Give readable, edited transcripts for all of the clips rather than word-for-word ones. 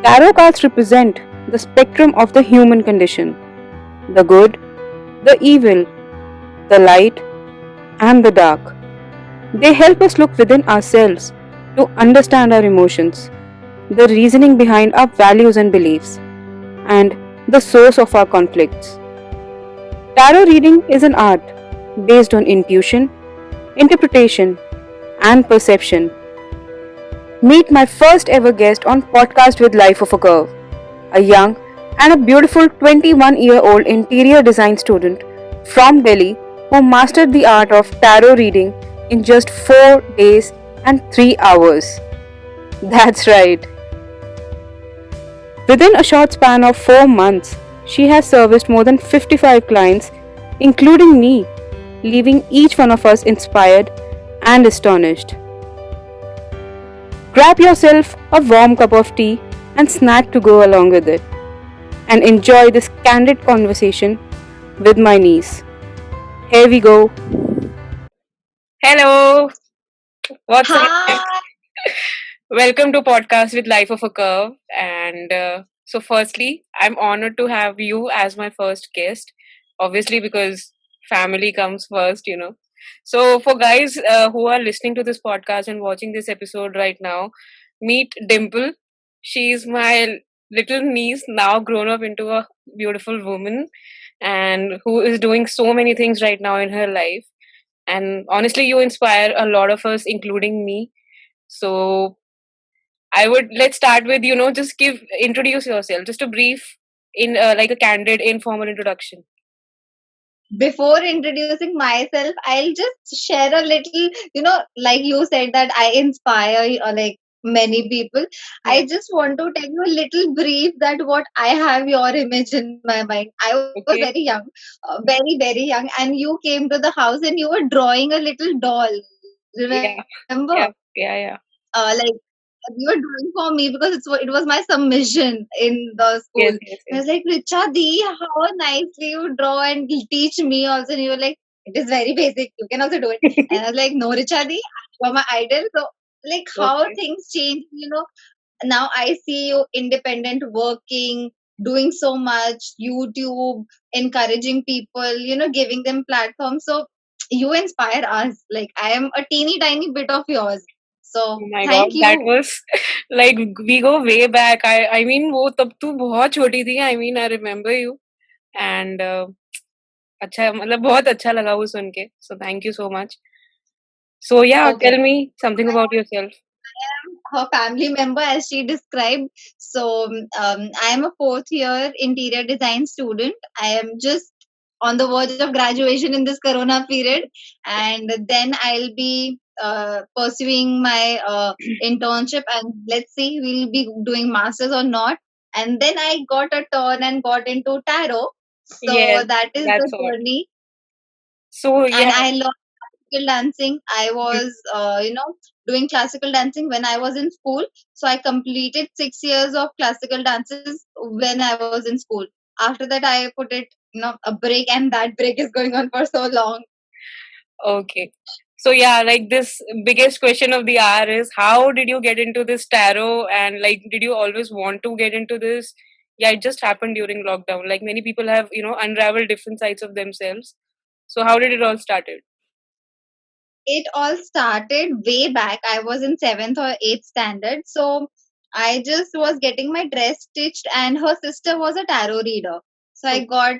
Tarot cards represent the spectrum of the human condition, the good, the evil, the light, and the dark. They help us look within ourselves to understand our emotions, the reasoning behind our values and beliefs, and the source of our conflicts. Tarot reading is an art based on intuition, interpretation, and perception. Meet my first ever guest on Podcast with Life of a Curve, a young and a beautiful 21-year-old interior design student from Delhi who mastered the art of tarot reading in just 4 days and 3 hours. That's right. Within a short span of 4 months, she has serviced more than 55 clients, including me, leaving each one of us inspired and astonished. Grab yourself a warm cup of tea and snack to go along with it, and enjoy this candid conversation with my niece. Here we go. Hello, what's up? Hi. Welcome to Podcast with Life of a Curve. And firstly, I'm honored to have you as my first guest, obviously, because family comes first. So, for guys who are listening to this podcast and watching this episode right now, meet Dimple. She's my little niece, now grown up into a beautiful woman, and who is doing so many things right now in her life. And honestly, you inspire a lot of us, including me. So, let's start with just introduce yourself, just a brief in like a candid informal introduction. Before introducing myself, I'll just share a little, like you said that I inspire like many people. Yeah. I just want to tell you a little brief that what I have your image in my mind. I was Okay. very young, very, very young, and you came to the house and you were drawing a little doll. Yeah. Remember? Yeah. Like you were doing for me because it was my submission in the school. I was like, Richa Di, how nicely you draw and teach me also. And you were like, it is very basic. You can also do it. And I was like, no, Richa Di, you are my idol. So, like, how Okay. things change, now I see you independent working, doing so much, YouTube, encouraging people, giving them platforms. So, you inspire us. Like, I am a teeny tiny bit of yours. Oh So my god, thank that you. was like we go way back. I mean वो तब तू बहुत छोटी थी. I mean I remember you. And अच्छा मतलब बहुत अच्छा लगा वो सुन के. So thank you so much. So yeah, tell Okay. me something about yourself. I am her family member as she described. So I am a fourth year interior design student. I am just on the verge of graduation in this corona period, and then I'll be pursuing my internship, and let's see we'll be doing masters or not. And then I got a turn and got into tarot. Yes, So that is the that's all. journey, So and yeah. I learned classical dancing. I was, doing classical dancing when I was in school. So I completed 6 years of classical dances when I was in school. After that, I put it, a break, and that break is going on for so long. Okay. So yeah, like this biggest question of the hour is how did you get into this tarot, and like did you always want to get into this? Yeah, it just happened during lockdown. Like many people have, unraveled different sides of themselves. So how did it all started? It all started way back. I was in seventh or eighth standard. So I just was getting my dress stitched, and her sister was a tarot reader. So I got,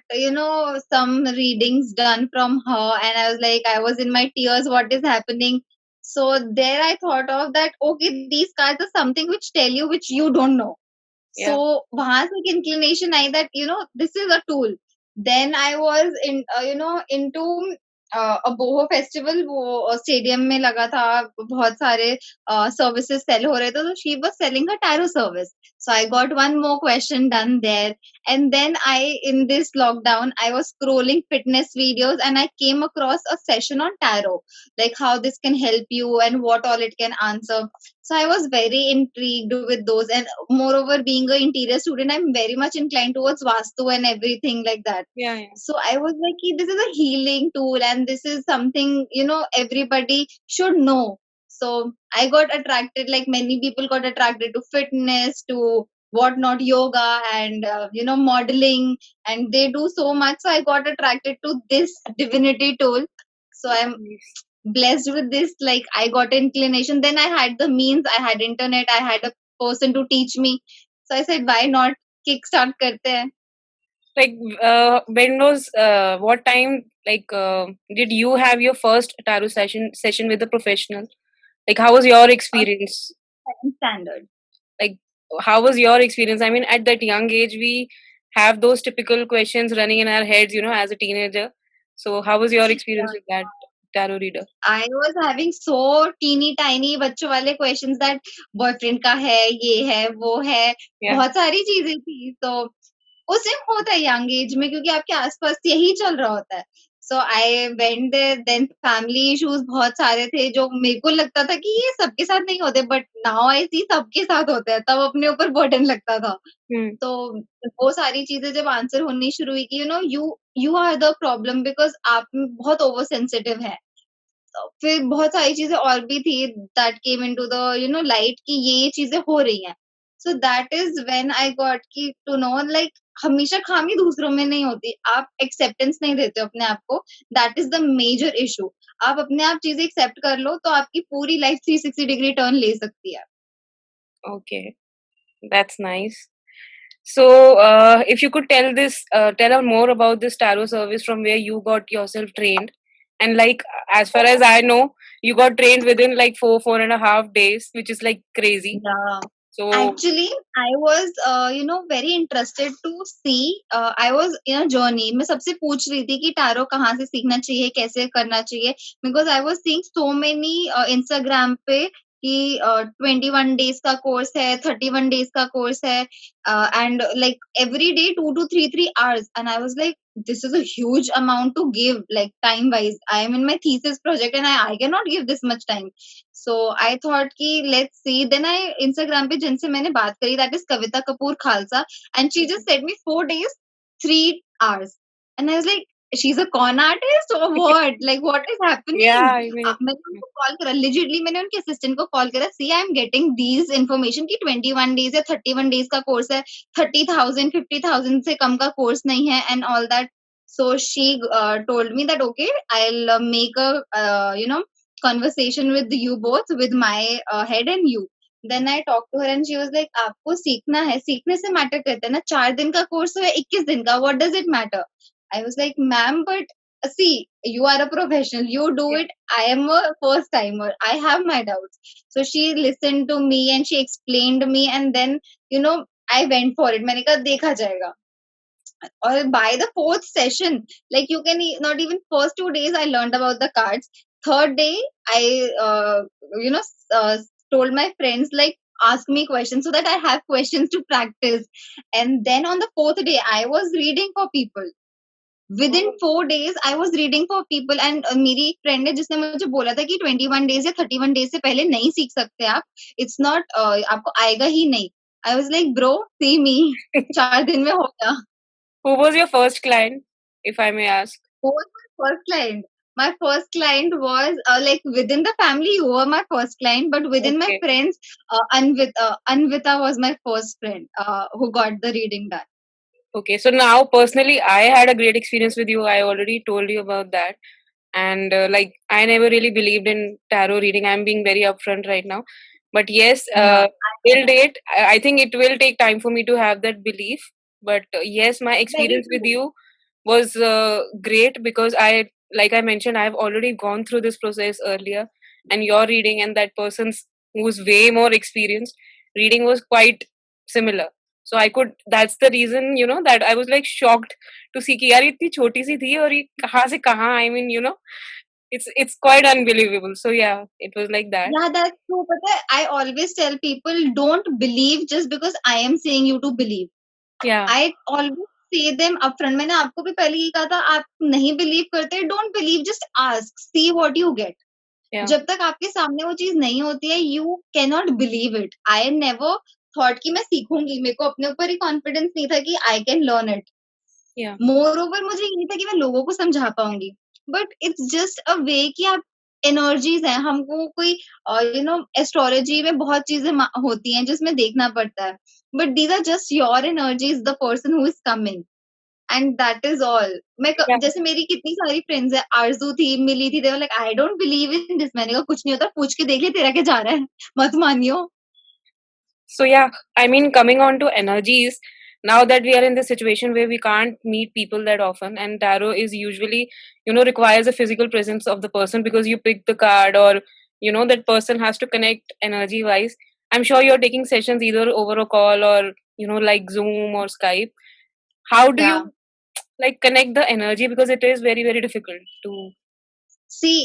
some readings done from her, and I was like, I was in my tears, what is happening? So there I thought of that, okay, these cards are something which tell you which you don't know. Yeah. So वहां से एक inclination I that this is a tool. Then I was into a boho festival वो stadium में लगा था बहुत सारे services cell हो रहे थे तो she was selling a tarot service so I got one more question done there and then I in this lockdown I was scrolling fitness videos and I came across a session on tarot like how this can help you and what all it can answer so I was very intrigued with those and moreover being an interior student I'm very much inclined towards vastu and everything like that Yeah. so I was like this is a healing tool and this is something everybody should know so I got attracted like many people got attracted to fitness to what not, yoga and modeling, and they do so much. So I got attracted to this divinity tool. So I'm Nice. blessed with this. Like, I got inclination, then I had the means, I had internet, I had a person to teach me. So I said, why not kick start karte hain. Like, when was what time? Like, did you have your first tarot session with a professional? Like, how was your A experience? second standard. Like, how was your experience? I mean, at that young age, we have those typical questions running in our heads, as a teenager. So, how was your experience with that tarot reader? I was having so teeny tiny बच्चों वाले questions that boyfriend का है, ये है, वो है, Yeah. बहुत सारी चीजें थी. तो उस टाइम होता है यंग एज में, क्योंकि आपके आसपास यही चल रहा होता है. So I went there. Then family issues बहुत सारे थे, जो मेरे को लगता था कि ये सबके साथ नहीं होते, बट नाउ आई सी सबके साथ होते हैं. तब अपने ऊपर बर्डन लगता था. Hmm. तो वो सारी चीजें जब आंसर होनी शुरू हुई कि you are the problem, because आप बहुत ओवर सेंसिटिव है. फिर बहुत सारी चीजें और भी थी that came into the light कि ये चीजें हो रही हैं. So that is when I got की टू नो, लाइक हमेशा खामी दूसरों में नहीं होती. आप एक्सेप्टेंस नहीं देते हो अपने आप को. That is the major issue. आप अपने आप चीजें एक्सेप्ट कर लो तो आपकी पूरी लाइफ 360 डिग्री टर्न ले सकती है. Okay, that's nice. So, if you could tell us more about this tarot service from where you got yourself trained, and like as far as I know, you got trained within like 4.5 days, which is like crazy. Yeah. So, Actually, I was, very interested to see. I was in a journey. मैं सबसे पूछ रही थी कि tarot कहाँ से सीखना चाहिए, कैसे करना चाहिए. Because I was seeing so many Instagram पे कि 21 days का कोर्स है, 31 days का कोर्स है, and like every day 2 to 3 hours. And I was like, this is a huge amount to give, like time wise. I am in my thesis project and I cannot give this much time. So I thought कि let's see. Then I Instagram पे जिनसे मैंने बात करी, that is Kavita Kapoor Khalsa, and she just said me 4 days 3 hours. And I was like, she is a con artist और what, like what is yeah, happening. I mean, मैंने उनको call करा, लिजिटली मैंने उनके असिस्टेंट को कॉल करा, see I am getting these information की 21 days या 31 days का कोर्स है, 30,000 50,000 से कम का कोर्स नहीं है, and all that. So she told me that okay, I'll make a conversation with you both, with my head and you. Then I talked to her and she was like, आपको सीखना है, सीखने से matter करता है ना, 4 दिन का कोर्स हो या 21 दिन का, what does it matter? I was like, ma'am, but see, you are a professional, you do yeah. it. I am a first timer, I have my doubts. So she listened to me and she explained me, and then I went for it. मैंने कहा देखा जाएगा. Or by the fourth session, like you can not even first 2 days I learned about the cards. Third day I you know told my friends, like, ask me questions so that I have questions to practice. And then on the fourth day I was reading for people. Within Oh, 4 days I was reading for people. And मेरी एक friend है जिसने मुझे बोला था कि 21 days या 31 days से पहले नहीं सीख सकते आप. इट्स नॉट, आपको आएगा ही नहीं. आई वाज लाइक, ब्रो सी मी. 4 दिन में हो गया. who was your first client, if I may ask? Who was my first client? My first client was like within the family. You were my first client, but within my Okay. friends, Anvita was my first friend who got the reading done. Okay, so now personally, I had a great experience with you. I already told you about that. And like, I never really believed in tarot reading. I'm being very upfront right now. But yes, Yeah, I know till that. date, I think it will take time for me to have that belief. But yes, my Very experience with true. you was great because like I mentioned, I've already gone through this process earlier. And your reading and that person's who's way more experienced reading was quite similar. So I could, that's the reason, that I was like shocked to see कि यार इतनी छोटी सी थी और ये कहाँ से कहाँ, I mean, it's quite unbelievable. So yeah, it was like that. Yeah, that's true. But I always tell people, don't believe just because I am saying you to believe. Yeah, I always say them upfront. मैंने आपको भी पहले ही कहा था, आप नहीं believe करते, don't believe, just ask, see what you get. yeah, जब तक आपके सामने वो चीज नहीं होती है, you can not believe it. I never thought कि मैं सीखूंगी. मेरे को अपने ऊपर ही कॉन्फिडेंस नहीं था कि I can learn it. yeah, more over मुझे ये नहीं था कि मैं लोगों को समझा पाऊंगी. बट इट्स जस्ट अ वे कि आप एनर्जीज हैं, हमको कोई एस्ट्रोलॉजी में बहुत चीजें होती हैं जिसमें देखना पड़ता है, but these are just your energies, the person who is coming, and that is all. Yeah. जैसे मेरी कितनी सारी फ्रेंड्स है, आरजू थी, मिली थी, they like I don't believe in this, मैंने कहा कुछ नहीं होता, पूछ के देख ले तेरा क्या जा रहा है, मत मानियो। So yeah, I mean, coming on to energies, now that we are in this situation where we can't meet people that often, and tarot is usually, requires a physical presence of the person because you pick the card, or that person has to connect energy wise. I'm sure you're taking sessions either over a call or like Zoom or Skype. How do Yeah. you like connect the energy, because it is very very difficult to. See,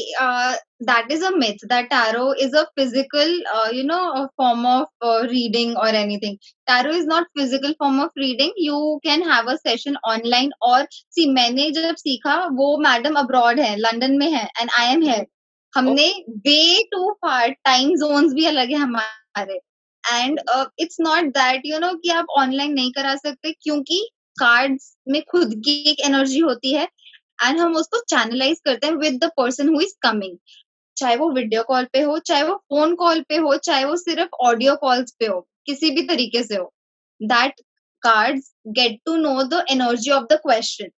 that is a myth that tarot is a physical, a form of reading or anything. Tarot is not physical form of reading. You can have a session online, or see, मैंने जब सीखा वो madam abroad है, London में है, and I am here. हमने way too far, time zones भी अलग है हमारे, and it's not that कि आप online नहीं करा सकते, क्योंकि कार्ड्स में खुद की एक एनर्जी होती है, एंड हम उसको चैनलाइज करते हैं with the person who is coming, चाहे वो वीडियो कॉल पे हो, चाहे वो फोन कॉल पे हो, चाहे वो सिर्फ ऑडियो कॉल्स पे हो, किसी भी तरीके से हो, that cards get to know the energy of the question.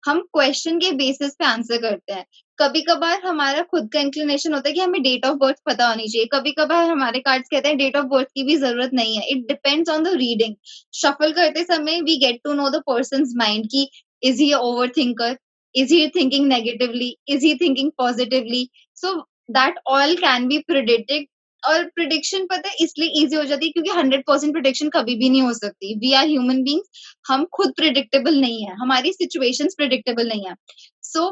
हम क्वेश्चन के बेसिस पे आंसर करते हैं। कभी कभार हमारा खुद का इंक्लिनेशन होता है कि हमें डेट ऑफ बर्थ पता होनी चाहिए, कभी कभार हमारे कार्ड्स कहते हैं डेट ऑफ बर्थ की भी जरूरत नहीं है। It depends on the reading. Shuffle करते समय we get to know the person's mind की is he over thinker, is he thinking negatively, is he thinking positively, so that all can be predicted। और prediction पता है इसलिए easy हो जाती है क्योंकि 100% प्रिडिक्शन कभी भी नहीं हो सकती। वी आर ह्यूमन बींग्स, हम खुद प्रिडिक्टेबल नहीं है, हमारी सिचुएशंस प्रिडिक्टेबल नहीं है। सो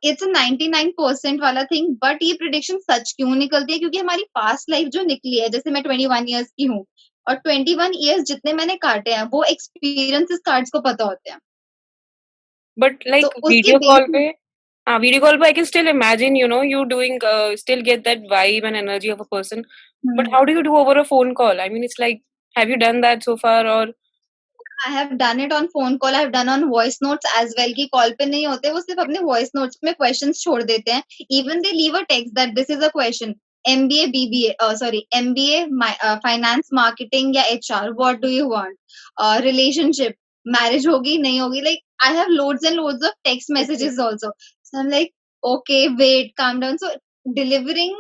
इट्स 99% वाला थिंग, बट ये प्रिडिक्शन सच क्यों निकलती है? क्योंकि हमारी पास्ट लाइफ जो निकली है, जैसे मैं 21 ईयर्स की हूँ, और 21 ईयर्स जितने मैंने काटे हैं वो एक्सपीरियंसेस कार्ड्स को पता होते हैं। But like तो उसके basis video call pe I can still imagine, you doing, still get that vibe and energy of a person. But how do you do over a phone call? I mean, it's like, have you done that so far, or? I have done it on phone call, I have done on voice notes as well, कि call पे नहीं होते, वो सिर्फ अपने voice notes में questions छोड़ देते हैं। Even they leave a text that this is a question, MBA, BBA, sorry, MBA, finance, marketing या HR, what do you want? Relationship, marriage होगी नहीं होगी, like I have loads and loads of text messages also. So I'm like, okay, wait, calm down. So delivering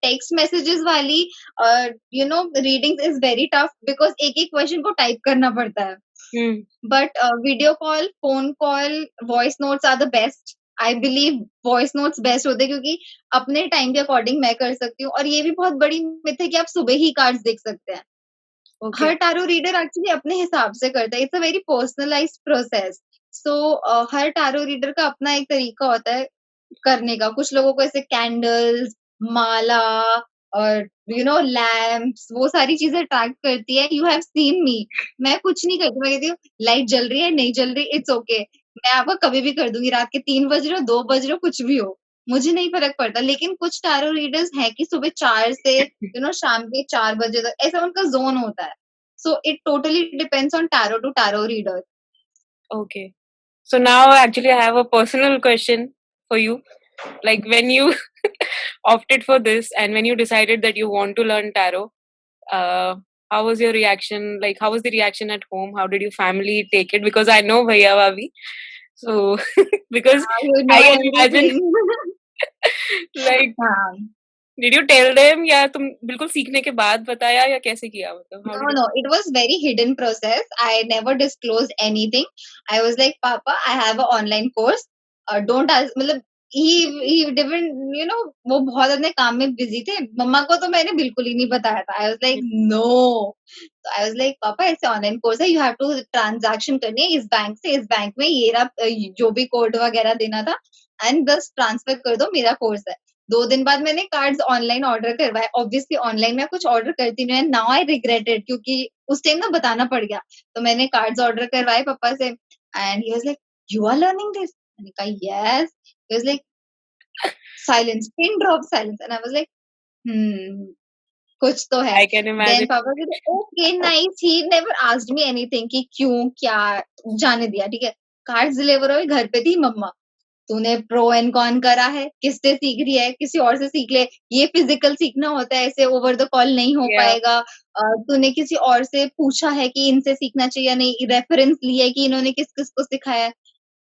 text messages वाली readings is very tough because एक एक question को type करना पड़ता है। But video call, phone call, voice notes are the best. I believe voice notes best होते हैं क्योंकि अपने टाइम के अकॉर्डिंग मैं कर सकती हूँ, और ये भी बहुत बड़ी मिथ है कि आप सुबह ही कार्ड्स देख सकते हैं। Okay. हर टैरो रीडर एक्चुअली अपने हिसाब से करता है, it's a very personalised process. So her tarot reader का अपना एक तरीका होता है करने का। कुछ लोगों को ऐसे कैंडल्स, माला और लैम्प्स, वो सारी चीजें अट्रैक्ट करती है। यू हैव सीन मी, मैं कुछ नहीं करती, मैं कहती हूँ लाइट जल रही है, नहीं जल रही, इट्स ओके, मैं आपको कभी भी कर दूंगी, रात के 3 बज रहे हो, 2 बज रहे हो, कुछ भी हो, मुझे नहीं फर्क पड़ता। लेकिन कुछ टैरो रीडर्स हैं कि सुबह 4 से शाम के 4 बजे तक ऐसा उनका जोन होता है। So it totally depends on tarot to tarot reader. Okay. So now actually I have a personal question for you. Like when you opted for this and when you decided that you want to learn tarot, how was your reaction? Like how was the reaction at home? How did your family take it? Because I know Bhaiya Bhabhi. So because You know I can imagine everything। like हाँ। did you tell them या तुम बिल्कुल सीखने के बाद बताया या कैसे किया, मतलब how No, did you? no, it was very hidden process. I never disclosed anything. I was like, Papa, I have an online course. Don't ask, मतलब he didn't, वो बहुत अपने काम में busy थे। मम्मा को तो मैंने बिल्कुल ही नहीं बताया था। I was like, no. So I was like, पापा ऐसे ऑनलाइन कोर्स है, you have to ट्रांजैक्शन करनी है इस बैंक से इस बैंक में, ये रहा जो भी कोड वगैरह देना था, एंड बस ट्रांसफर कर दो, मेरा कोर्स है। 2 दिन बाद मैंने कार्ड्स ऑनलाइन ऑर्डर करवाए। ऑब्वियसली ऑनलाइन मैं कुछ ऑर्डर करती नहीं, नाउ आई रिग्रेटेड, क्योंकि उस टाइम ना बताना पड़ गया। तो मैंने कार्ड्स ऑर्डर करवाए पापा से, and he was like, you are learning this? मैंने कहा yes. He was like, silence, pin drop silence, and I was like कुछ तो है। I can then imagine. पापा कहते okay nice, he never asked me anything कि क्यों क्या, जाने दिया, ठीक है। कार्ड्स डिलीवर हुए, घर पे थी मम्मा, तूने प्रो एंड कॉन करा है, किससे सीख रही है, किसी और से सीख ले, ये फिजिकल सीखना होता है, ऐसे ओवर द कॉल नहीं हो Yeah. पाएगा। तूने किसी और से पूछा है कि इनसे सीखना चाहिए या नहीं, रेफरेंस लिया है कि इन्होंने किस किस को सिखाया है।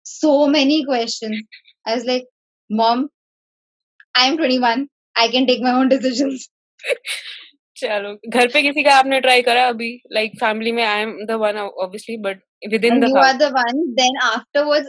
So many questions. I was like, Mom, I am 21. I can take my own decisions. चलो, घर पे किसी का आपने ट्राई करा अभी? लाइक फैमिली में I am the one obviously, but with in the You house. are the one. Then afterwards,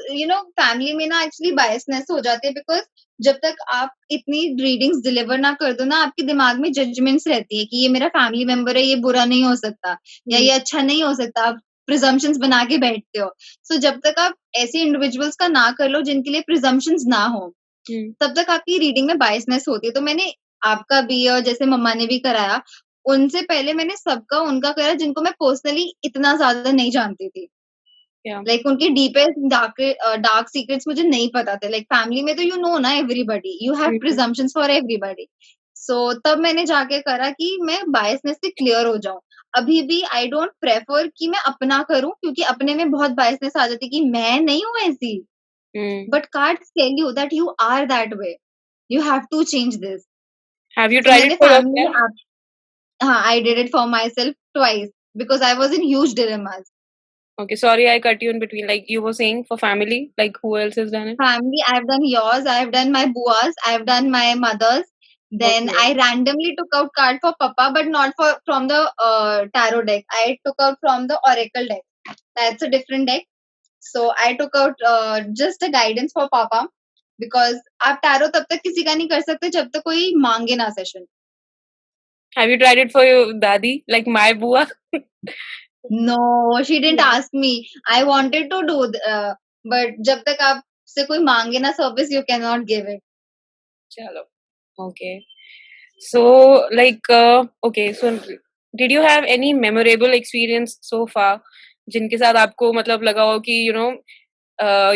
family में ना actually biasness हो जाते हैं because जब तक आप इतनी रीडिंग्स डिलीवर ना कर दो ना, आपके दिमाग में जजमेंट्स रहती है कि ये मेरा फैमिली मेंबर है, ये बुरा नहीं हो सकता या ये अच्छा नहीं हो सकता। आप प्रिजम्पशंस बना के बैठते हो। सो जब तक आप ऐसे इंडिविजुअल्स का ना कर लो जिनके लिए प्रिजम्पशंस ना हो, तब तक आपकी रीडिंग में बायसनेस होती है। तो मैंने आपका भी और जैसे मम्मा ने भी कराया, उनसे पहले मैंने सबका उनका करा जिनको मैं पर्सनली इतना ज्यादा नहीं जानती थी। Yeah. लाइक उनके डीपेस्ट डार्क सीक्रेट्स मुझे नहीं पता थे। लाइक फैमिली में तो ना everybody, you have presumptions for everybody. So तब मैंने जाके करा कि मैं बायसनेस से क्लियर हो जाऊं। अभी भी आई डोंट प्रेफर कि मैं अपना करूं, क्योंकि अपने में बहुत बायसनेस आ जाती है कि मैं नहीं हूं ऐसी। But cards tell you that you are that way, you have to change this. Have you तो tried मैंने it for फैमिली में yourself? हाँ, I did it for myself twice because I was in huge dilemmas. Okay, sorry I cut you in between. Like you were saying for family, like who else has done it? Family, I've done yours, I've done my buas, I've done my mother's. Then Okay. I randomly took out card for Papa, but not from the tarot deck. I took out from the oracle deck. That's a different deck. So I took out just a guidance for Papa, because आप tarot तब तक किसी का नहीं कर सकते जब तक कोई मांगे ना session. Have you tried it for your dadi, like my bua? No, she didn't ask me. I wanted to do, but जब तक आपसे कोई मांगे ना service, you cannot give it. Chalo. Okay. So, like, okay. So, did you have any memorable experience so far? जिनके साथ आपको मतलब लगा हो कि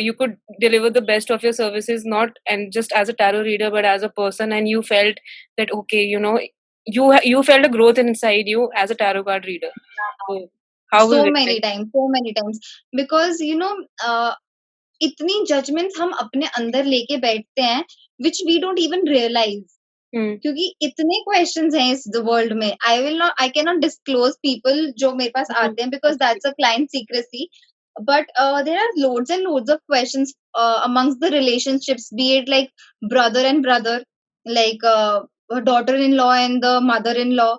you could deliver the best of your services, not and just as a tarot reader, but as a person, and you felt that okay, you felt a growth inside you as a tarot card reader. So, how was So it many like? times, so many times. Because इतनी judgements हम अपने अंदर लेके बैठते हैं which we don't even realise, क्योंकि इतने questions हैं इस वर्ल्ड में। I can not disclose people जो मेरे पास आते हैं, because that's a client secrecy. But there are loads and loads of questions amongst the relationships, be it like brother and brother, like daughter-in-law and the mother-in-law,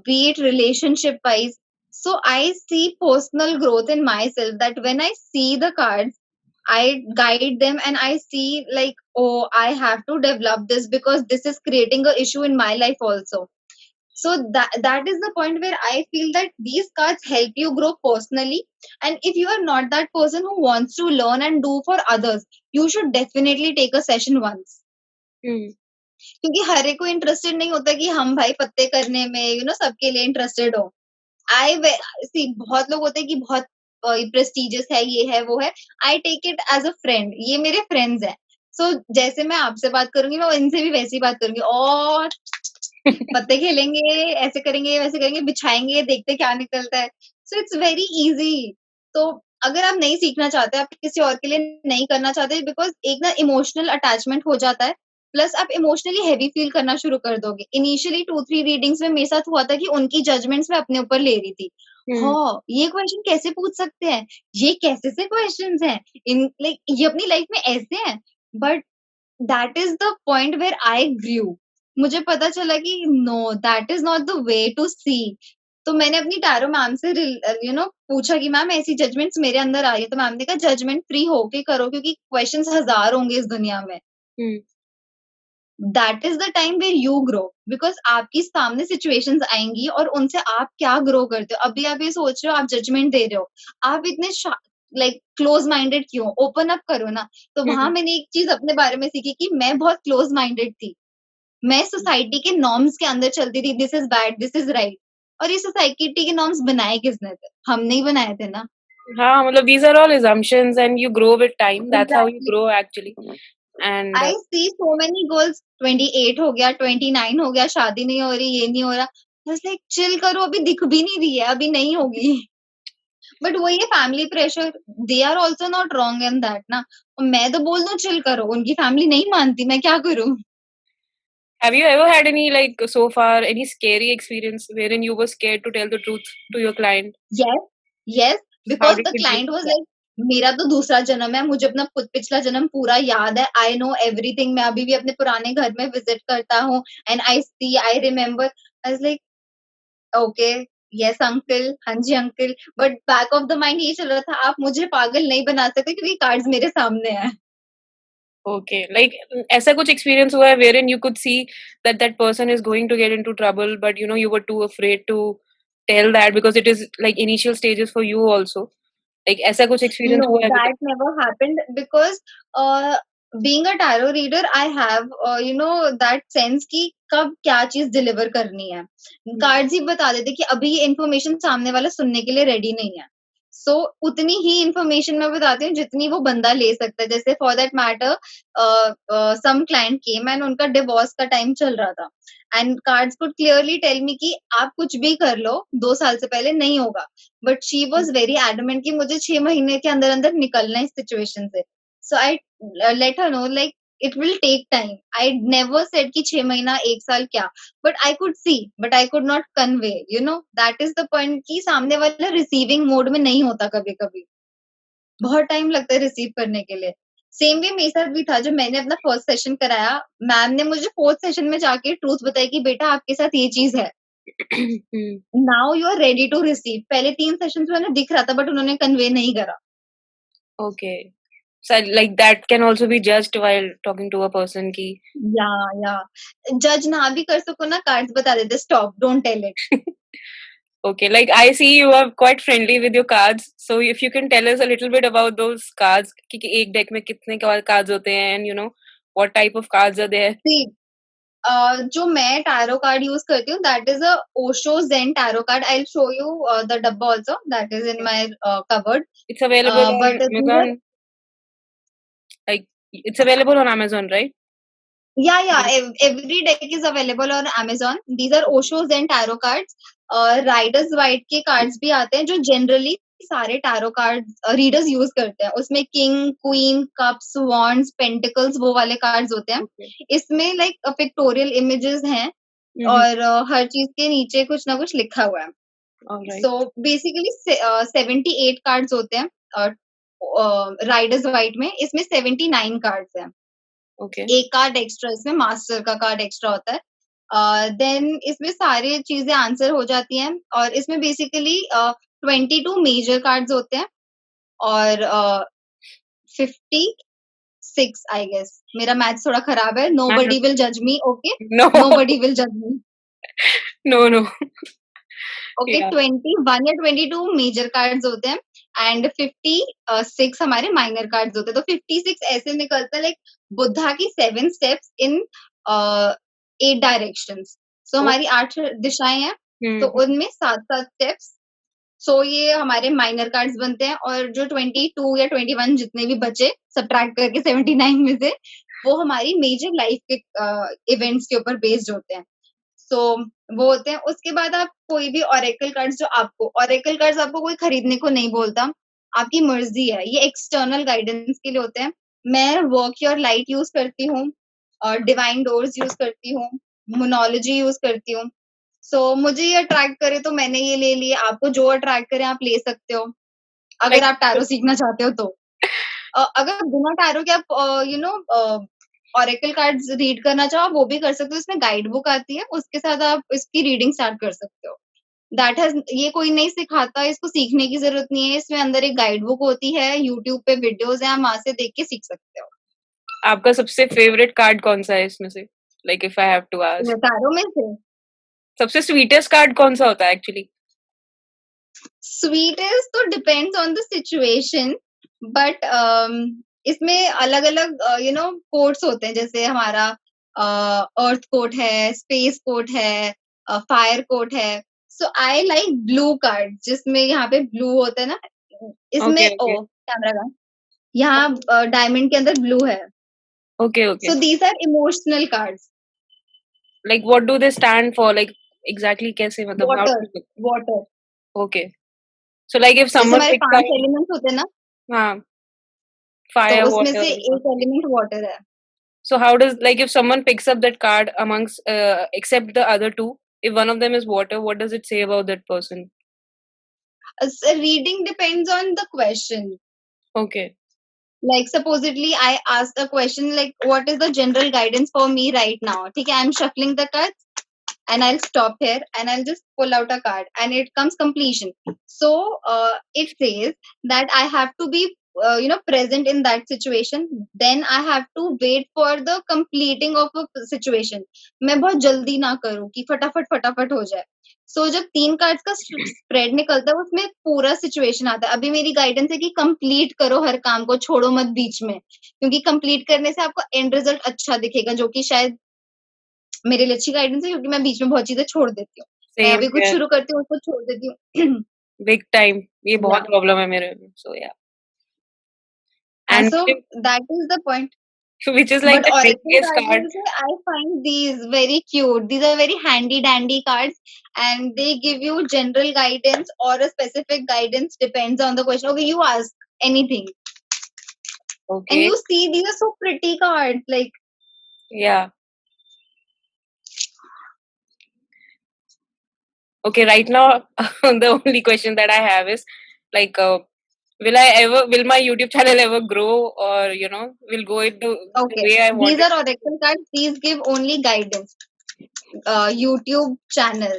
be it relationship wise. So I see personal growth in myself, that when I see the cards, I guide them and I see like, oh, I have to develop this because this is creating a issue in my life also. So that is the point where I feel that these cards help you grow personally. And if you are not that person who wants to learn and do for others, you should definitely take a session once. क्योंकि हर एक को interested नहीं होता कि हम भाई पत्ते करने में सबके लिए इंटरेस्टेड हो। आई सी बहुत लोग होते हैं कि बहुत प्रेस्टिजियस है, ये है वो है। I take it as a friend, ये मेरे फ्रेंड्स हैं। सो जैसे मैं आपसे बात करूंगी, मैं इनसे भी वैसी बात करूंगी, और पत्ते खेलेंगे, ऐसे करेंगे, वैसे करेंगे, बिछाएंगे, देखते क्या निकलता है। So it's very easy. तो अगर आप नहीं सीखना चाहते, आप किसी और के लिए नहीं करना चाहते, बिकॉज एक ना इमोशनल अटैचमेंट हो जाता है, प्लस आप इमोशनली हैवी फील करना शुरू कर दोगे। इनिशियली 2-3 रीडिंग्स में मेरे साथ हुआ था कि उनकी जजमेंट्स मैं अपने ऊपर ले रही थी। हाँ, ये क्वेश्चन कैसे पूछ सकते हैं, ये कैसे से क्वेश्चंस हैं, इन लाइक ये अपनी लाइफ में ऐसे हैं। But that is the point where I grew. मुझे पता चला कि no, that is not the way to see. तो मैंने अपनी टैरो मैम से पूछा कि मैम ऐसी जजमेंट्स मेरे अंदर आ रही है। तो मैम ने कहा जजमेंट फ्री होके करो, क्योंकि क्वेश्चंस हजार होंगे इस दुनिया में। That is the time where you grow, because आपकी सामने सिचुएशंस आएंगी और उनसे आप क्या ग्रो करते हो। अभी आप ये सोच रहे हो, आप जजमेंट दे रहे हो, आप इतने लाइक क्लोज माइंडेड क्यों, ओपन अप करो ना। तो वहां मैंने एक चीज अपने बारे में सीखी कि मैं बहुत क्लोज माइंडेड थी। मैं सोसाइटी के नॉर्म्स के अंदर चलती थी, this is bad, this is right. और ये सोसाइटी के नॉर्म्स बनाए किसने थे? हमने ही बनाए थे ना। हाँ, मतलब these are all assumptions and you grow with time. That's how you Exactly. grow actually. And I see so many girls, 28 हो गया, 29 हो गया, शादी नहीं हो रही, ये नहीं हो रहा। I was like, chill करो, अभी दिख भी नहीं रही है, अभी नहीं होगी। बट वही है family pressure, they are also not wrong in that ना। और मैं तो बोल दूं चिल करो, उनकी फैमिली नहीं मानती, मैं क्या करूं? Have you ever had any, like, so far, any scary experience wherein you were scared to tell the truth to your client? Yes, yes, How because did the you deal client with was that? like, मेरा तो दूसरा जन्म है, मुझे अपना पिछला जन्म पूरा याद है, आई नो एवरीथिंग, मैं अभी भी अपने पुराने घर में विजिट करता हूँ, and I see, I remember, I was like okay, yes uncle, हाँ जी uncle, but back of the mind ये चल रहा था, आप मुझे पागल नहीं बना सकते क्योंकि कार्ड्स मेरे सामने है। Okay, like, ऐसा कुछ experience हुआ है wherein you could see that that person is going to get into trouble, but you were too afraid to tell that because it is like initial stages for you also. Like, ऐसा कुछ experience No, हुआ है अभी that तक? never happened because uh, being a tarot reader, I have that sense कि कब क्या चीज डिलीवर करनी है। कार्ड्स ही बता देते कि अभी ये इन्फॉर्मेशन सामने वाला सुनने के लिए रेडी नहीं है। सो उतनी ही इन्फॉर्मेशन मैं बताती हूँ जितनी वो बंदा ले सकता है। जैसे for that matter some client came and उनका डिवोर्स का टाइम चल रहा था and cards could clearly tell me कि आप कुछ भी कर लो 2 साल से पहले नहीं होगा, but she was very adamant कि मुझे 6 महीने के अंदर अंदर निकलना है इस सिचुएशन से। So I let her know like it will take time. I never said कि 6 महीना 1 साल क्या, but I could see, but I could not convey, that is the point कि सामने वाला रिसीविंग मोड में नहीं होता कभी कभी, बहुत टाइम लगता है रिसीव करने के लिए। सेम वे मेरे साथ भी था जब मैंने अपना फर्स्ट सेशन कराया, मैम ने मुझे फोर्थ सेशन में जाके ट्रूथ बताई कि बेटा आपके साथ ये चीज है, Hmm. Now you are ready to receive. पहले 3 सेशंस में उन्हें दिख रहा था बट उन्होंने कन्वे नहीं करा। Okay. So, like, that can also be judged while talking to a person ki या या जज ना भी कर सको ना, कार्ड्स बता देते stop, don't tell it. Okay, like, I see you are quite friendly with your cards. So if you can tell us a little bit about those cards, कि एक deck में कितने cards होते हैं, and what type of cards are there. सी जो मैं tarot card use करती हूँ that is a Osho Zen tarot card. I will show you the डब्बा also that is in my cupboard. It's available on but these are Amazon. Like, it's available on Amazon, right? yeah, every deck is available on Amazon. These are Osho's and tarot cards. Riders white के cards भी आते हैं जो generally सारे tarot card readers use करते हैं। उसमें king, queen, cups, wands, pentacles वो वाले कार्ड्स होते हैं। Okay. इसमें लाइक पिक्टोरियल इमेजेस हैं Mm-hmm. और हर चीज के नीचे कुछ ना कुछ लिखा हुआ है। All right. So basically 78 cards होते हैं राइडर्स वाइट में। इसमें 79 कार्ड्स हैं। Okay. एक कार्ड एक्स्ट्रा, इसमें मास्टर का कार्ड एक्स्ट्रा होता है। देन इसमें सारी चीजें आंसर हो जाती हैं और इसमें बेसिकली 22 मेजर कार्ड्स होते हैं और 56 आई गेस। मेरा मैथ्स थोड़ा खराब है। No Uh-huh. बडी विल जज me, okay, No. No buddy will जज me. No, no. Okay, Yeah. 21 या 22 मेजर कार्ड्स होते हैं एंड 56 हमारे माइनर कार्ड्स होते हैं। तो 56 ऐसे निकलता है लाइक बुद्धा की 7 steps in 8 directions. So Oh. हमारी 8 दिशाएं हैं, तो Mm-hmm. उनमें 7-7 स्टेप्स। सो ये हमारे माइनर कार्ड्स बनते हैं और जो 22 या 21 जितने भी बचे सब्ट्रैक्ट करके 79 में से, वो हमारी मेजर लाइफ के इवेंट्स के ऊपर बेस्ड होते हैं। सो वो होते हैं। उसके बाद आप कोई भी ऑरेकल कार्ड्स, जो आपको ऑरेकल कार्ड्स आपको कोई खरीदने को नहीं बोलता, आपकी मर्जी है, ये एक्सटर्नल गाइडेंस के लिए होते हैं। मैं वर्क योर लाइट यूज करती हूँ और डिवाइन डोर्स यूज करती हूँ, मोनोलॉजी यूज करती हूँ। सो मुझे ये अट्रैक्ट करे तो मैंने ये ले लिए, आपको जो अट्रैक्ट करे आप ले सकते हो अगर Like, आप टैरो सीखना चाहते हो तो। अगर बिना टैरो के आप ऑरेकल कार्ड्स रीड करना चाहो वो भी कर सकते हो। इसमें गाइड बुक आती है, उसके साथ आप इसकी रीडिंग स्टार्ट कर सकते हो। दैट हैज़, ये कोई नहीं सिखाता, इसको सीखने की ज़रूरत नहीं है। इसमें अंदर एक गाइड बुक होती है, यूट्यूब पे वीडियोज़ हैं, आप वहाँ से देख के सीख सकते हो। आपका सबसे फेवरेट कार्ड कौन सा है इसमें से? Like, if I have to ask. Tarot में से सबसे स्वीटेस्ट कार्ड कौन सा होता है एक्चुअली? स्वीटेस्ट तो depends on the situation, but इसमें अलग-अलग कोड्स होते हैं। जैसे हमारा अर्थ कोड है, स्पेस कोड है, फायर कोड है। So I like blue card जिसमें यहाँ पे ब्लू होता है ना, इसमें Okay, okay. कैमरा का यहाँ डायमंड के अंदर ब्लू है। Okay, okay. So these are emotional cards. Like, what do they stand for? Like, exactly कैसे मतलब how water, to... water. Okay. So like if जैसे someone हमारे picks 5 up, एलिमेंट्स होते हैं ना, हाँ, तो fire, उसमें water. से एक एलिमेंट वाटर है. So how does, like, if someone picks up that card amongst except the other two, if one of them is water, what does it say about that person? So reading depends on the question. Okay. Like supposedly I asked a question like, what is the general guidance for me right now? Okay, I'm shuffling the cards and I'll stop here and I'll just pull out a card and it comes completion. So it says that I have to be present in that situation. Then I have to wait for the completing of a situation. मैं बहुत जल्दी ना करूँ कि फटाफट फटाफट हो जाए. सो जब 3 कार्ड्स का स्प्रेड निकलता है उसमें पूरा सिचुएशन आता है. अभी मेरी गाइडेंस है कि कंप्लीट करो हर काम को, छोड़ो मत बीच में, क्योंकि कंप्लीट करने से आपको एंड रिजल्ट अच्छा दिखेगा, जो कि शायद मेरे लिए अच्छी गाइडेंस है, क्योंकि मैं बीच में बहुत चीजें छोड़ देती हूँ. मैं Same अभी कुछ here. शुरू करती हूँ उसको छोड़ देती हूँ. Big time. ये या बहुत problem है मेरे में. So yeah. And so that is the point. which is like But the oracle deadliest cards card. also, I find these very cute. These are very handy dandy cards, and they give you general guidance or a specific guidance, depends on the question. Okay, you ask anything, and Okay. you see these are so pretty cards. Like, Yeah. Okay. Right now, the only question that I have is like, will my YouTube channel ever grow, or will go it the okay, way I want these it? are oracle cards. These give only guidance. YouTube channel.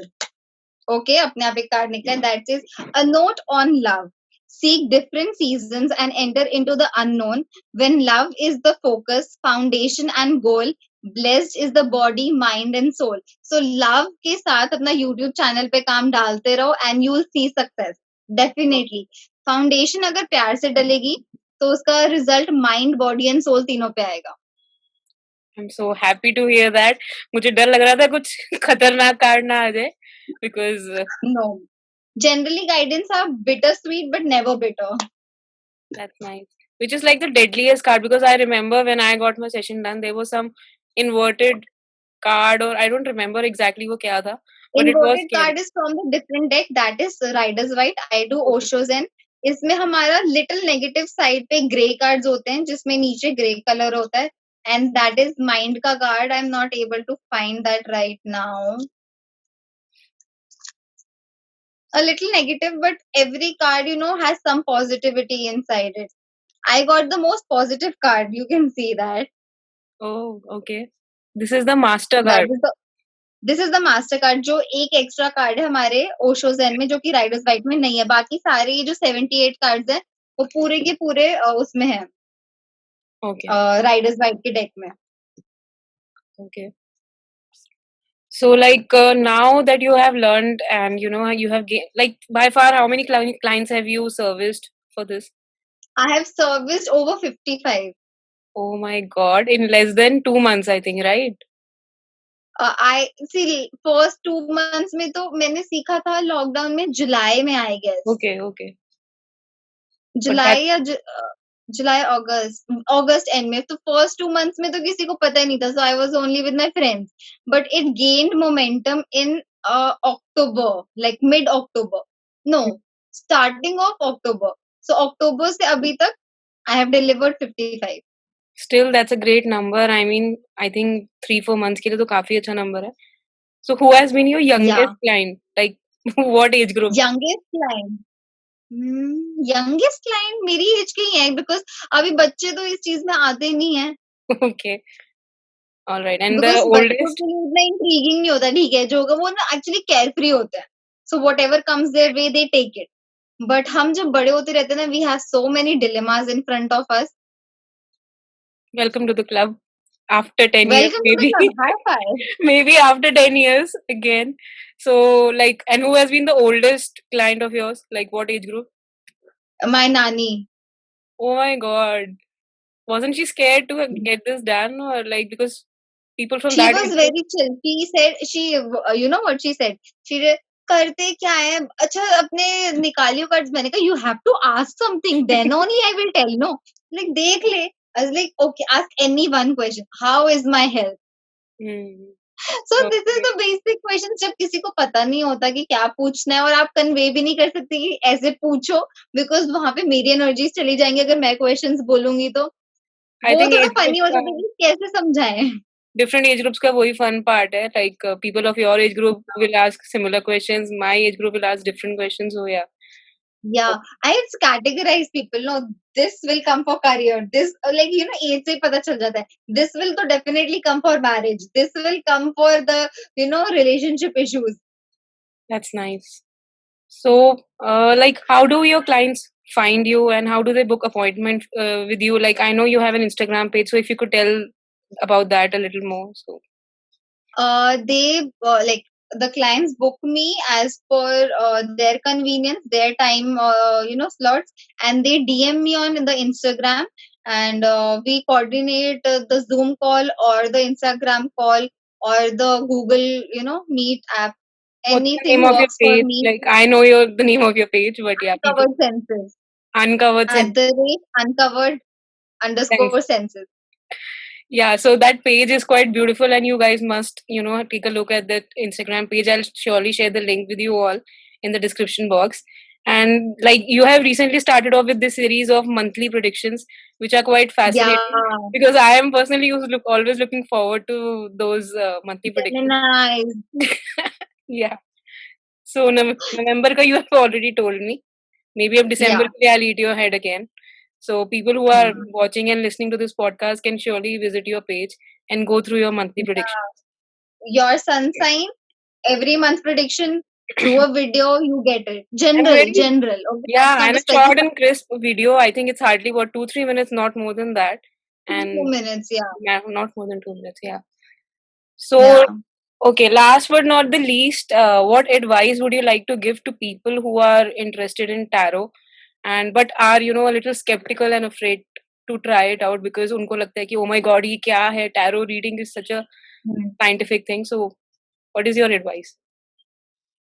Okay, अपने आप एक card निकला है, that says a note on love. Seek different seasons and enter into the unknown. When love is the focus, foundation and goal, blessed is the body, mind and soul. So love के साथ अपना YouTube channel पे काम डालते रहो and you will see success. Definitely. Foundation अगर प्यार से डलेगी तो उसका result mind, body and soul तीनों पे आएगा. I'm so happy to hear that. मुझे डर लग रहा था कुछ खतरनाक कार्ड ना आ जाए, because No. Generally guidance are bittersweet but never bitter. that's nice. Which is like the deadliest card, because I remember when I got my session done, there was some inverted card, or I don't remember exactly वो क्या था, but it was inverted scary. Card is from the different deck, that is Riders Waite. I do Okay. Osho's and इसमें हमारा little negative side पे grey cards होते हैं जिसमें नीचे ग्रे कलर होता है, एंड दैट इज माइंड का card. I am not able to find that right now. A little negative, but every card has some positivity inside it. I got the most positive card, you can see that. Oh, okay. This is the master That card. is the this is the master card, जो एक extra card है हमारे Osho Zen में, जो कि Riders white में नहीं है. बाकी सारे ये जो 78 कार्ड्स हैं वो पूरे के पूरे उसमें है, Okay. राइडर्स वाइट के डेक में. Okay. So like now that you have learned, and you have gained, like, by far how many clients have you serviced for this? I have serviced over 55. Oh my God, in less than 2 months, I think, right? I see first 2 months में तो मैंने सीखा था lockdown में, जुलाई में I guess. Okay, okay. But that, जुलाई या जुलाई अगस्त एंड में. तो फर्स्ट 2 मंथ्स में तो किसी को पता ही नहीं था, so I was only with my friends. But it gained momentum in October, like mid October, no, starting of October. So October से अभी तक I have delivered 55. still, that's a great number. I mean, I think 3-4 months के लिए तो काफी अच्छा number है. So who has been your या youngest client? Like, what age group? Youngest client, youngest client मेरी एज के ही है, बिकॉज अभी बच्चे तो इस चीज में आते नहीं है. Okay, all right. And the because बच्चों oldest? के लिए इतना इंट्रीगिंग नहीं होता. ठीक है, जो होगा वो ना एक्चुअली केयर फ्री होते हैं, so whatever comes their way they take it. But हम जब बड़े होते रहते हैं ना, we have so many dilemmas in front of us. Welcome to the club. After 10 years, welcome to the maybe. Club, high five. Maybe after 10 years again. So, like, and who has been the oldest client of yours? Like, what age group? My नानी, Oh my God. Wasn't she scared to get this done, or like, because people from she that was age group? Very chill. She said, she you know what she said, she करते क्या है, अच्छा अपने निकालियो cards. मैंने कहा you have to ask something, then only I will tell. No, like देख ले. I was like okay, ask any one question, how is my health. Hmm. So this is Okay. The basic question, जब किसी को पता नहीं होता कि क्या पूछना है, और आप कन्वे भी नहीं कर सकते कि ऐसे पूछो, बिकॉज वहां पे मेरी एनर्जीज चली जाएंगी अगर मैं क्वेश्चंस बोलूंगी तो I वो think थोड़ा age फनी groups हो का जाता है कि कैसे समझाएं. different age groups का वही fun part है. Like people of your age group will ask similar questions. My age group will ask different questions. So yeah. Yeah, I categorize people. No, this will come for career. This, like, age से पता चल जाता है. This will तो definitely come for marriage. This will come for the, relationship issues. That's nice. So, like, how do your clients find you, and how do they book appointment with you? Like, I know you have an Instagram page, so if you could tell about that a little more. So, They like the clients book me as per their convenience, their time, slots, and they DM me on the Instagram, and we coordinate the Zoom call or the Instagram call or the Google, Meet app. what's the Anything name of your works for page? me. Like, I know your the name of your page, but yeah, people Uncovered senses uncovered at sense. the rate uncovered underscore senses. Yeah, so that page is quite beautiful, and you guys must, take a look at that Instagram page. I'll surely share the link with you all in the description box. And like you have recently started off with this series of monthly predictions, which are quite Yeah, fascinating because I am personally always looking forward to those monthly predictions. Gemini. Yeah. So November ka you have already told me. Maybe of December Yeah. ke liye I'll eat your head again. So people who are watching and listening to this podcast can surely visit your page and go through your monthly predictions. Your sun sign, every month prediction, through a video, you get it. And General, very general. Okay, that's yeah, not and a a short specific. and crisp video. I think it's hardly what 2-3 minutes, not more than that. 2 And minutes, yeah. yeah, not more than 2 minutes. Yeah. So Yeah. okay, last but not the least, what advice would you like to give to people who are interested in tarot and but are a little skeptical and afraid to try it out because उनको लगता है कि oh my god ये क्या है, tarot reading is such a Hmm. scientific thing. So what is your advice?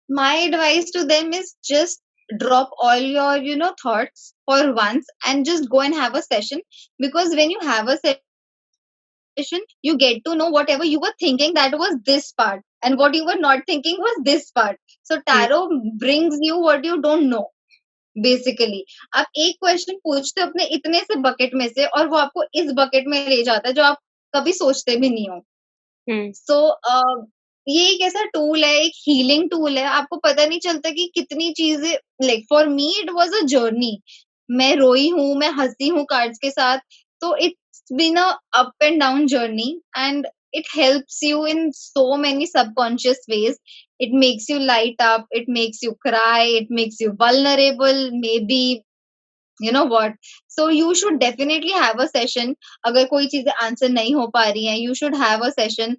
My advice to them is just drop all your, thoughts for once and just go and have a session, because when you have a session, you get to know whatever you were thinking, that was this part, and what you were not thinking was this part. So Hmm. tarot brings you what you don't know. Basically आप एक question पूछते हो अपने इतने से bucket में से, और वो आपको इस बकेट में ले जाता है जो आप कभी सोचते भी नहीं हो. Hmm. सो ये एक ऐसा टूल है, एक हीलिंग टूल है. आपको पता नहीं चलता कि कितनी चीजें, like for me it was a journey. मैं रोई हूँ, मैं हंसी हूँ कार्ड्स के साथ. तो it's been a up and down journey, and it helps you in so many subconscious ways. It makes you light up, it makes you cry, it makes you vulnerable, maybe, you know what. So you should definitely have a session. अगर कोई चीजें answer नहीं हो पा रही हैं, you should have a session.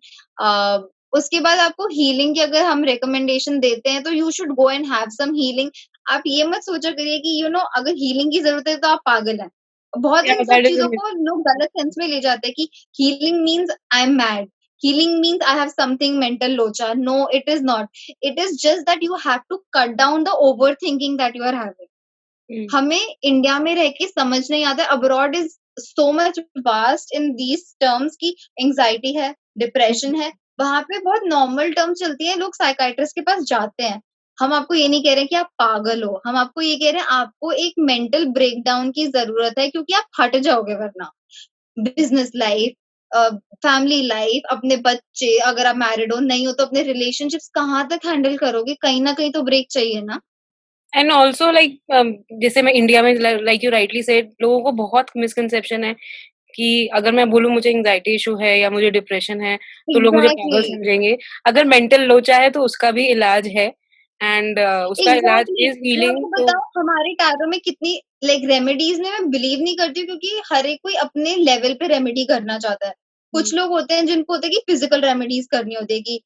उसके बाद आपको हीलिंग की अगर हम रिकमेंडेशन देते हैं तो you should go and have some healing. आप ये मत सोचा करिए कि अगर हीलिंग की जरूरत है तो आप पागल हैं. बहुत Yeah, इन सब that is a चीजों myth. को लोग गलत सेंस में ले जाते हैं कि healing means I am mad, healing means I have something mental locha. No, it is not. It is just that you have to cut down the overthinking that you are having. Hmm. हमें India में रह के समझ नहीं आता. Abroad is so much vast in these terms की anxiety है, depression है. वहां पे बहुत नॉर्मल टर्म चलती है, लोग साइकाइट्रिस्ट के पास जाते हैं. हम आपको ये नहीं कह रहे कि आप पागल हो, हम आपको ये कह रहे हैं आपको एक मेंटल ब्रेकडाउन की जरूरत है, क्योंकि आप हट जाओगे वरना. बिजनेस लाइफ, फैमिली लाइफ, अपने बच्चे, अगर आप मैरिड हो, नहीं हो तो अपने रिलेशनशिप्स कहाँ तक हैंडल करोगे. कहीं ना कहीं तो ब्रेक चाहिए ना. एंड ऑल्सो लाइक जैसे मैं इंडिया में लाइक यू राइटली सेड लोगों को बहुत मिसकंसेप्शन है कि अगर मैं बोलूँ मुझे एंजाइटी इशू है या मुझे डिप्रेशन है तो लोग मुझे पागल एग्जैक्टली. समझेंगे. अगर मेंटल लोचा है तो उसका भी इलाज है एंड उसका इलाज एग्जैक्टली. इज मैं हीलिंग. आपको तो बताऊं, हमारे टैरो में कितनी लाइक रेमेडीज में मैं बिलीव नहीं करती हूँ, क्योंकि हर एक कोई अपने लेवल पे रेमेडी करना चाहता है. कुछ लोग होते हैं जिनको होता है कि फिजिकल रेमेडीज करनी होती है, कि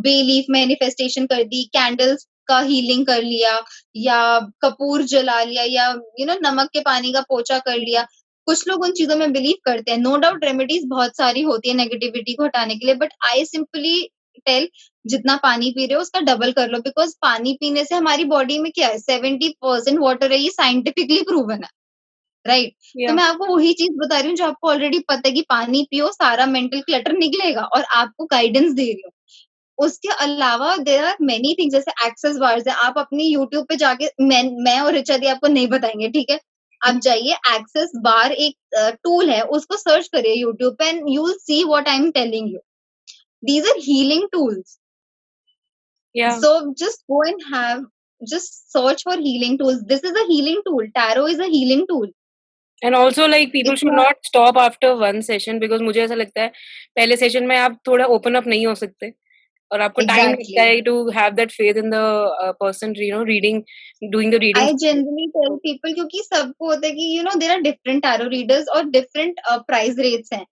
बे लीफ मैनिफेस्टेशन कर दी, कैंडल्स का हीलिंग कर लिया, या कपूर जला लिया, या नमक के पानी का पोछा कर लिया. कुछ लोग उन चीजों में बिलीव करते हैं. नो डाउट रेमेडीज बहुत सारी होती है नेगेटिविटी को हटाने के लिए, बट आई सिंपली टेल जितना पानी पी रहे हो उसका डबल कर लो, बिकॉज पानी पीने से हमारी बॉडी में क्या है, 70% वाटर है, ये साइंटिफिकली प्रूवन है. राइट. तो या मैं आपको वही चीज बता रही हूँ जो आपको ऑलरेडी पता है, कि पानी पियो, सारा मेंटल क्लटर निकलेगा, और आपको गाइडेंस दे रही हूँ उसके अलावा देयर आर मेनी थिंग्स, जैसे एक्सेस बार्स है, आप अपनी यूट्यूब पे जाके, मैं और रिचा दी आपको नहीं बताएंगे, ठीक है? आप जाइए, एक्सेस बार एक टूल है, उसको सर्च करिए यूट्यूब पे and you will see what I am telling you. These are healing tools. Yeah. So just go and just search for healing tools. This is a healing tool. Tarot is a healing tool. And also like people It's should not not stop after one session because मुझे ऐसा लगता है पहले session में आप थोड़ा open up नहीं हो सकते और आपको टाइम लगता exactly. है to have that faith in the person, you know, reading, doing the readings. I generally tell people, क्योंकि सबको होता है कि there are different tarot readers और different price rates हैं.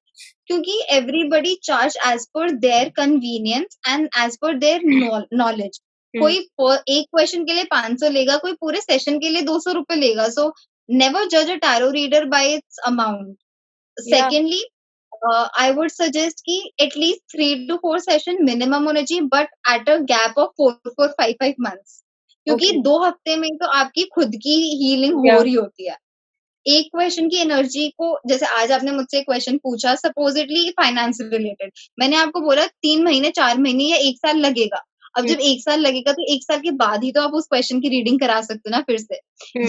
क्योंकि everybody charge as per their convenience and as per their knowledge. कोई एक क्वेश्चन के लिए 500 लेगा, कोई पूरे सेशन के लिए 200 रुपए लेगा. So never judge a tarot reader by its amount. Yeah. Secondly, I would suggest कि at least 3 to 4 session minimum होना चाहिए, but at a gap of 4 to 5 months. क्योंकि Okay. 2 हफ्ते में तो आपकी खुद की हीलिंग हो Yeah. रही होती है. एक क्वेश्चन की एनर्जी को, जैसे आज आपने मुझसे क्वेश्चन पूछा सपोजिटली फाइनेंस रिलेटेड, मैंने आपको बोला 3 महीने 4 महीने या 1 साल लगेगा. अब जब 1 साल लगेगा तो 1 साल के बाद ही तो आप उस क्वेश्चन की रीडिंग करा सकते हो ना फिर से,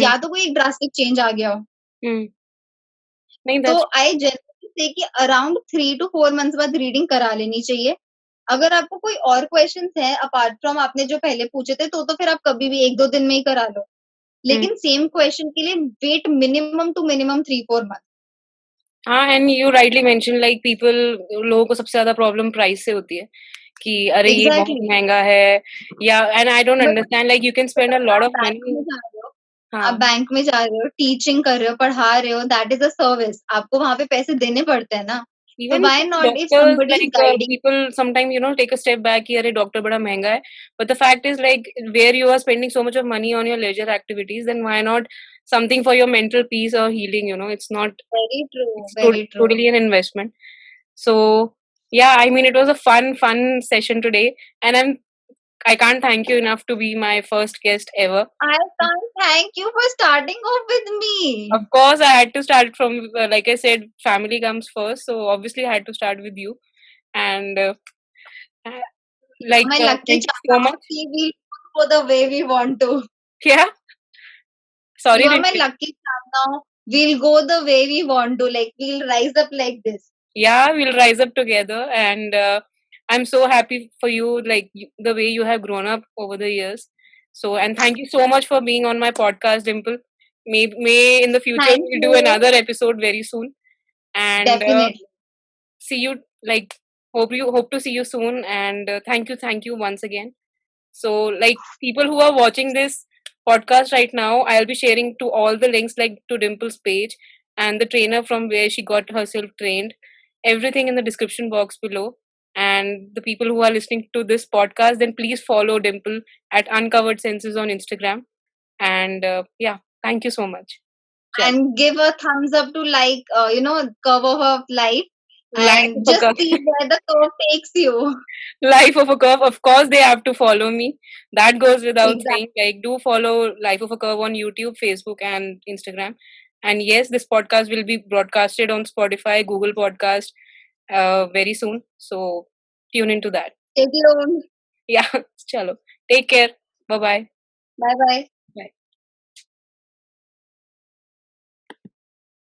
या तो कोई एक ड्रास्टिक चेंज आ गया हो. नहीं, तो that's आई जनरली से कि अराउंड 3 to 4 मंथ्स बाद रीडिंग करा लेनी चाहिए. अगर आपको कोई और क्वेश्चंस है अपार्ट फ्रॉम आपने जो पहले पूछे थे, तो फिर आप कभी भी 1-2 दिन में ही करा लो. लेकिन सेम क्वेश्चन के लिए wait minimum to minimum 3-4 month. हाँ, and you rightly mention like people, लोगों को सबसे ज्यादा प्रॉब्लम प्राइस से होती है कि अरे ये बहुत एग्जैक्टली. महंगा है, या and I don't but understand like you can spend a lot आप ऑफ बैंक मनी. में जा रहे हो, हाँ. आप बैंक में जा रहे हो, टीचिंग कर रहे हो, पढ़ा रहे हो, दैट इज अ सर्विस. आपको वहां पे पैसे देने पड़ते हैं ना. तो Even why not if doctors, somebody is like guiding. people sometimes, you know, take a step back कि अरे डॉक्टर बड़ा महंगा है, but the fact is like where you are spending so much of money on your leisure activities, then why not something for your mental peace or healing, you know? It's not, very true, it's very true. totally an investment. So yeah, I mean it was a fun session today, and I can't thank you enough to be my first guest ever. I can't thank you for starting off with me. Of course, I had to start from, like I said, family comes first, so obviously I had to start with you. And like, My lucky thank you so charm, much. we go the way we want to. Yeah, sorry, You are my repeat. lucky charm now. We'll go the way we want to. Like we'll rise up like this. Yeah, we'll rise up together, and I'm so happy for you, like the way you have grown up over the years. So, and thank you so much for being on my podcast, Dimple. May in the future Thank we'll do you. another episode very soon, and Definitely. see you. Like, hope to see you soon, and thank you once again. So, like people who are watching this podcast right now, I'll be sharing to all the links, like to Dimple's page and the trainer from where she got herself trained, everything in the description box below. And the people who are listening to this podcast, then please follow Dimple at Uncovered Senses on Instagram. And yeah, thank you so much. Chal. And give a thumbs up to curve of life, Life and of a just curve. see where the curve takes you. Life of a Curve. Of course, they have to follow me. That goes without Exactly. saying. Like, do follow Life of a Curve on YouTube, Facebook, and Instagram. And yes, this podcast will be broadcasted on Spotify, Google Podcast very soon. So tune into that. Take loan. Yeah, chalo. Take care. Bye bye. Bye bye.